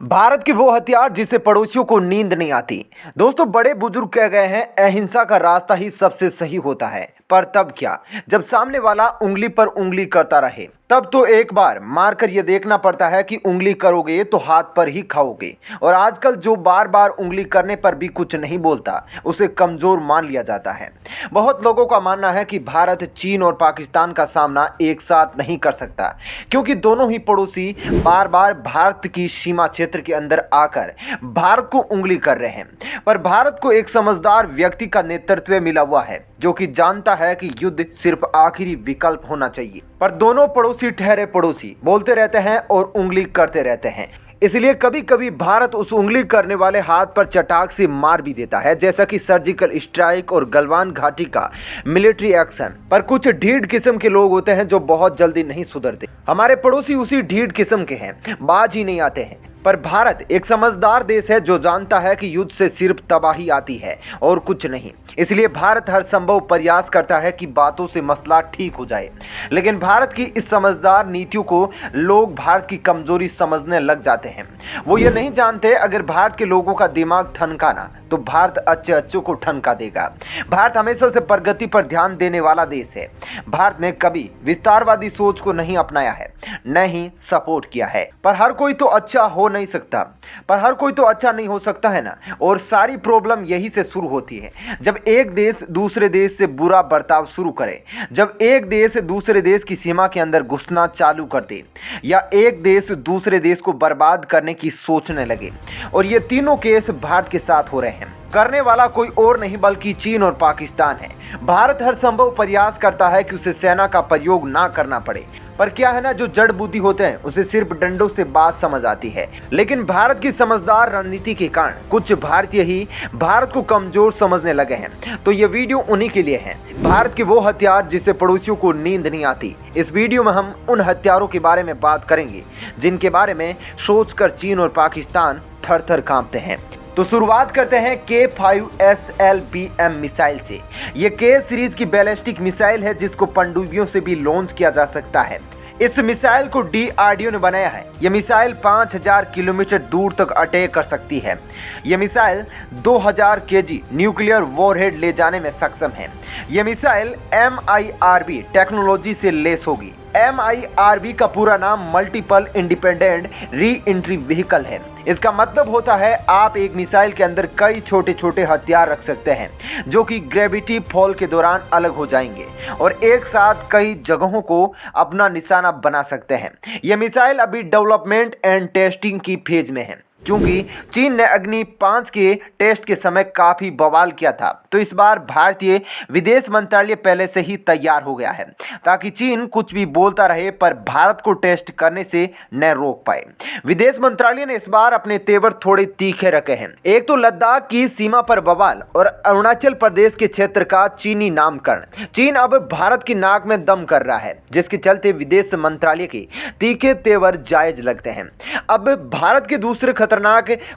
भारत के वो हथियार जिससे पड़ोसियों को नींद नहीं आती। दोस्तों, बड़े बुजुर्ग कह गए हैं, अहिंसा का रास्ता ही सबसे सही होता है। पर तब क्या, जब सामने वाला उंगली पर उंगली करता रहे, तब तो एक बार मारकर यह देखना पड़ता है कि उंगली करोगे तो हाथ पर ही खाओगे। और आजकल जो बार बार उंगली करने पर भी कुछ नहीं बोलता, उसे कमजोर मान लिया जाता है। बहुत लोगों का मानना है कि भारत चीन और पाकिस्तान का सामना एक साथ नहीं कर सकता, क्योंकि दोनों ही पड़ोसी बार बार भारत की सीमा क्षेत्र के अंदर आकर भारत को उंगली कर रहे हैं। पर भारत को एक समझदार व्यक्ति का नेतृत्व मिला हुआ है, जो कि जानता है कि युद्ध सिर्फ आखिरी विकल्प होना चाहिए। पर दोनों पड़ोसी ठहरे पड़ोसी बोलते रहते हैं और उंगली करते रहते हैं। इसलिए कभी कभी भारत उस उंगली करने वाले हाथ पर चटाक से मार भी देता है, जैसा कि सर्जिकल स्ट्राइक और गलवान घाटी का मिलिट्री एक्शन। पर कुछ ढीठ किस्म के लोग होते हैं जो बहुत जल्दी नहीं सुधरते। हमारे पड़ोसी उसी ढीठ किस्म के हैं, बाज ही नहीं आते हैं। पर भारत एक समझदार देश है जो जानता है कि युद्ध से सिर्फ तबाही आती है और कुछ नहीं। इसलिए भारत हर संभव प्रयास करता है कि बातों से मसला ठीक हो जाए। लेकिन भारत की इस समझदार नीतियों को लोग भारत की कमजोरी समझने लग जाते हैं। वो ये नहीं जानते, अगर भारत के लोगों का दिमाग ठनकाना तो भारत अच्छे अच्छों को ठनका देगा। भारत हमेशा से प्रगति पर ध्यान देने वाला देश है। भारत ने कभी विस्तारवादी सोच को नहीं अपनाया है, न ही सपोर्ट किया है। पर हर कोई तो अच्छा हो नहीं सकता, पर हर कोई तो अच्छा नहीं हो सकता है ना। और सारी प्रॉब्लम यही से शुरू होती है, जब एक देश दूसरे देश से बुरा बर्ताव शुरू करे, जब एक देश दूसरे देश की सीमा के अंदर घुसना चालू कर दे, या एक देश दूसरे देश को बर्बाद करने की सोचने लगे। और ये तीनों केस भारत के साथ हो रहे हैं। करने वाला कोई और नहीं बल्कि चीन और पाकिस्तान है। भारत हर संभव प्रयास करता है कि उसे सेना का प्रयोग ना करना पड़े। पर क्या है ना, जो जड़ बुद्धि होते हैं उसे सिर्फ डंडों से बात समझ आती है। लेकिन भारत की समझदार रणनीति के कारण कुछ भारतीय ही भारत को कमजोर समझने लगे हैं। तो ये वीडियो उन्हीं के लिए है, भारत के वो हथियार जिससे पड़ोसियों को नींद नहीं आती। इस वीडियो में हम उन हथियारों के बारे में बात करेंगे जिनके बारे में सोचकर चीन और पाकिस्तान थर थर कांपते हैं। तो शुरुआत करते हैं K5SLBM मिसाइल से। ये K सीरीज की बैलिस्टिक मिसाइल है जिसको पनडुब्बियों से भी लॉन्च किया जा सकता है। इस मिसाइल को DRDO ने बनाया है। यह मिसाइल 5000 किलोमीटर दूर तक अटैक कर सकती है। यह मिसाइल 2000 kg न्यूक्लियर वॉरहेड ले जाने में सक्षम है। यह मिसाइल MIRV टेक्नोलॉजी से लेस होगी। MIRV का पूरा नाम multiple independent re entry vehicle है। इसका मतलब होता है आप एक मिसाइल के अंदर कई छोटे छोटे हथियार रख सकते हैं, जो कि ग्रेविटी फॉल के दौरान अलग हो जाएंगे और एक साथ कई जगहों को अपना निशाना बना सकते हैं। यह मिसाइल अभी डेवलपमेंट एंड टेस्टिंग की फेज में है। क्योंकि चीन ने अग्नि 5 के टेस्ट के समय काफ़ी बवाल किया था, तो इस बार भारतीय विदेश मंत्रालय पहले से ही तैयार हो गया है, ताकि चीन कुछ भी बोलता रहे पर भारत को टेस्ट करने से न रोक पाए। विदेश मंत्रालय ने इस बार अपने तेवर थोड़े तीखे रखे हैं। एक तो लद्दाख की सीमा पर बवाल और अरुणाचल प्रदेश के क्षेत्र का चीनी नामकरण। चीन अब भारत की नाक में दम कर रहा है, जिसके चलते विदेश मंत्रालय के तीखे तेवर जायज लगते हैं। अब भारत के दूसरे खतरनाक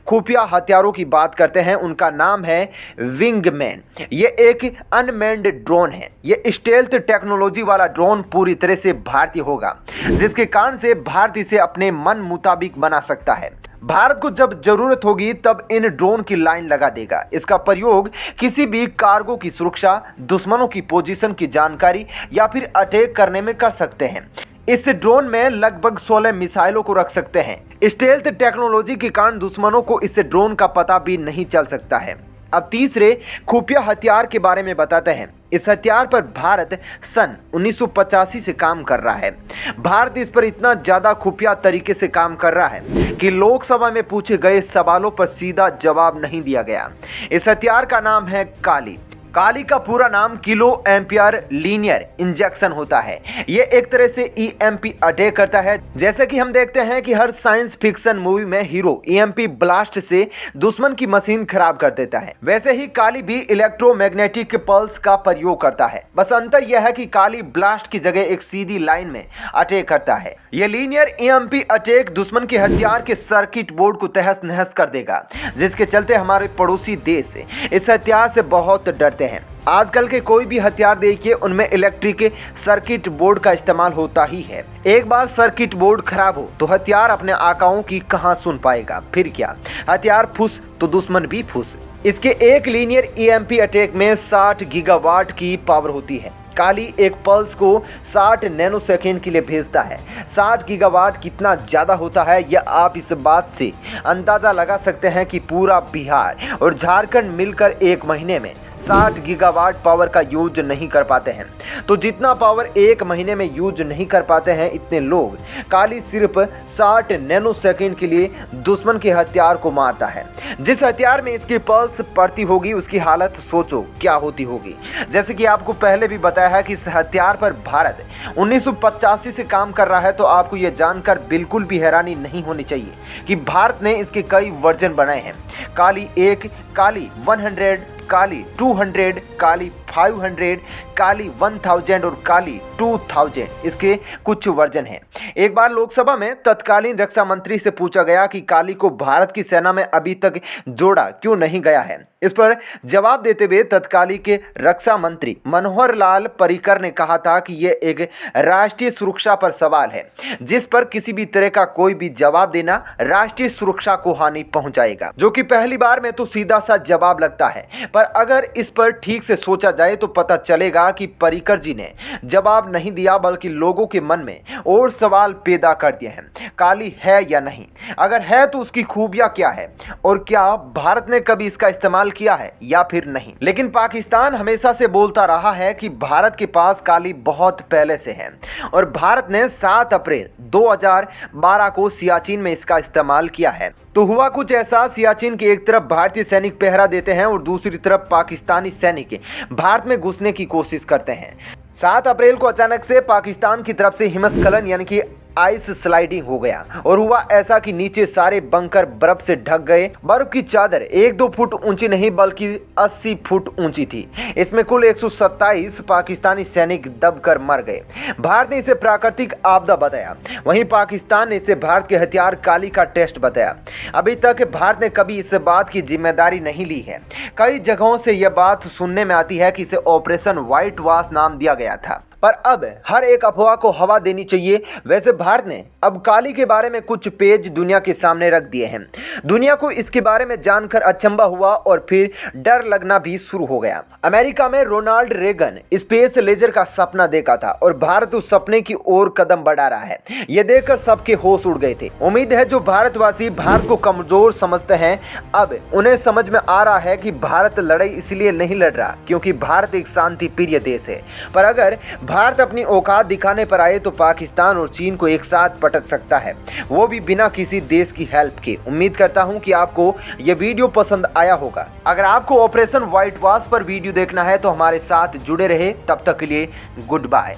खुफिया हथियारों की बात करते हैं। उनका नाम है विंगमैन। ये एक अनमैन्ड ड्रोन है। ये स्टेल्थ टेक्नोलॉजी वाला ड्रोन पूरी तरह से भारतीय होगा, जिसके कारण से भारत इसे अपने मन मुताबिक बना सकता है। भारत को जब जरूरत होगी तब इन ड्रोन की लाइन लगा देगा। इसका प्रयोग किसी भी कार्गो की सुरक्षा, दुश्मनों की पोजीशन की जानकारी या फिर अटैक करने में कर सकते हैं। इस ड्रोन में लगभग 16 मिसाइलों को रख सकते हैं। स्टेल्थ टेक्नोलॉजी के कारण दुश्मनों को इस ड्रोन का पता भी नहीं चल सकता है। अब तीसरे खुफिया हथियार के बारे में बताते हैं। इस हथियार पर भारत सन 1985 से काम कर रहा है। भारत इस पर इतना ज़्यादा खुफिया तरीके से काम कर रहा है कि लोकसभा में पूछे गए सवालों पर सीधा जवाब नहीं दिया गया। इस हथियार का नाम है काली। काली का पूरा नाम किलो एम्पियर लीनियर इंजेक्शन होता है। ये एक तरह से EMP अटैक करता है। जैसे कि हम देखते हैं कि हर साइंस फिक्शन मूवी में हीरो EMP ब्लास्ट से दुश्मन की मशीन खराब कर देता है, वैसे ही काली भी इलेक्ट्रोमैग्नेटिक पल्स का प्रयोग करता है। बस अंतर यह है कि काली ब्लास्ट की जगह एक सीधी लाइन में अटैक करता है। यह लीनियर EMP अटैक दुश्मन के हथियार के सर्किट बोर्ड को तहस नहस कर देगा, जिसके चलते हमारे पड़ोसी देश इस हथियार से बहुत डरते सकते हैं। आजकल के कोई भी हथियार देखिए, उनमें इलेक्ट्रिक सर्किट बोर्ड का इस्तेमाल होता ही है। एक बार सर्किट बोर्ड खराब हो तो हथियार अपने आकाओं की कहां सुन पाएगा। फिर क्या, हथियार फुस तो दुश्मन भी फुस। इसके एक लीनियर EMP अटैक में 60 गीगावाट की पावर होती है। काली एक पल्स को 60 नैनोसेकंड के लिए भेजता है। 60 गीगावाट कितना ज़्यादा होता है, यह आप इस बात से अंदाज़ा लगा सकते हैं कि पूरा बिहार और झारखंड मिलकर एक महीने में 60 गीगावाट पावर का यूज नहीं कर पाते हैं। तो जितना पावर एक महीने में यूज नहीं कर पाते हैं, इतने लोग काली सिर्फ 60 नैनोसेकंड के लिए दुश्मन के हथियार को मारता है। जिस हथियार में इसकी पल्स पड़ती होगी उसकी हालत सोचो क्या होती होगी। जैसे कि आपको पहले भी बताया है कि इस हथियार पर भारत 1985 से काम कर रहा है, तो आपको यह जानकर बिल्कुल भी हैरानी नहीं होनी चाहिए कि भारत ने इसके कई वर्जन बनाए हैं। काली 1, काली 100, काली 200, काली 500, काली 1000 और काली 2000 इसके कुछ वर्जन हैं। एक बार लोकसभा में तत्कालीन रक्षा मंत्री से पूछा गया कि काली को भारत की सेना में अभी तक जोड़ा क्यों नहीं गया है। इस पर जवाब देते हुए तत्कालीन के रक्षा मंत्री मनोहर लाल पर्रिकर ने कहा था कि यह एक राष्ट्रीय सुरक्षा पर सवाल है, जिस पर किसी भी तरह का कोई भी जवाब देना राष्ट्रीय सुरक्षा को हानि पहुंचाएगा। जो कि पहली बार में तो सीधा सा जवाब लगता है, पर अगर इस पर ठीक से सोचा जाए तो पता चलेगा कि पर्रिकर जी ने जवाब नहीं दिया, बल्कि लोगों के मन में और सवाल पैदा कर दिए हैं। काली है या नहीं, अगर है तो उसकी खूबियां क्या है, और क्या भारत ने कभी इसका इस्तेमाल किया है या फिर नहीं। लेकिन पाकिस्तान हमेशा से बोलता रहा है कि भारत के पास काली बहुत पहले से है, और भारत ने 7 अप्रैल 2012 को सियाचिन में इसका इस्तेमाल किया है। तो हुआ कुछ ऐसा, सियाचिन की एक तरफ भारतीय सैनिक पहरा देते हैं और दूसरी तरफ पाकिस्तानी सैनिक भारत में घुसने की कोशिश करते हैं। 7 अप्रैल को अचानक से पाकिस्तान की तरफ से हिमस्खलन यानी कि आइस स्लाइडिंग हो गया, और हुआ ऐसा कि नीचे सारे बंकर बर्फ से ढक गए। बर्फ की चादर 1-2 फुट ऊंची नहीं बल्कि 80 फुट ऊंची थी। इसमें कुल 127 पाकिस्तानी सैनिक दबकर मर गए। भारत ने इसे प्राकृतिक आपदा बताया, वहीं पाकिस्तान ने इसे भारत के हथियार काली का टेस्ट बताया। अभी तक भारत ने कभी इस बात की जिम्मेदारी नहीं ली है। कई जगहों से यह बात सुनने में आती है कि इसे ऑपरेशन व्हाइट वॉश नाम दिया गया था, पर अब हर एक अफवाह को हवा देनी चाहिए। वैसे भारत ने अब काली के बारे में कुछ पेज दुनिया के सामने रख दिए हैं। दुनिया को इसके बारे में जानकर अचंभा हुआ और फिर डर लगना भी शुरू हो गया। अमेरिका में रोनाल्ड रेगन स्पेस लेजर का सपना देखा था, और भारत उस सपने की ओर कदम बढ़ा रहा है। यह देखकर सबके होश उड़ गए थे। उम्मीद है जो भारतवासी भारत को कमजोर समझते हैं, अब उन्हें समझ में आ रहा है कि भारत लड़ाई इसलिए नहीं लड़ रहा क्योंकि भारत एक शांति प्रिय देश है, पर अगर भारत अपनी औकात दिखाने पर आए तो पाकिस्तान और चीन को एक साथ पटक सकता है, वो भी बिना किसी देश की हेल्प के। उम्मीद करता हूं कि आपको यह वीडियो पसंद आया होगा। अगर आपको ऑपरेशन व्हाइट वॉश पर वीडियो देखना है तो हमारे साथ जुड़े रहे। तब तक के लिए गुड बाय।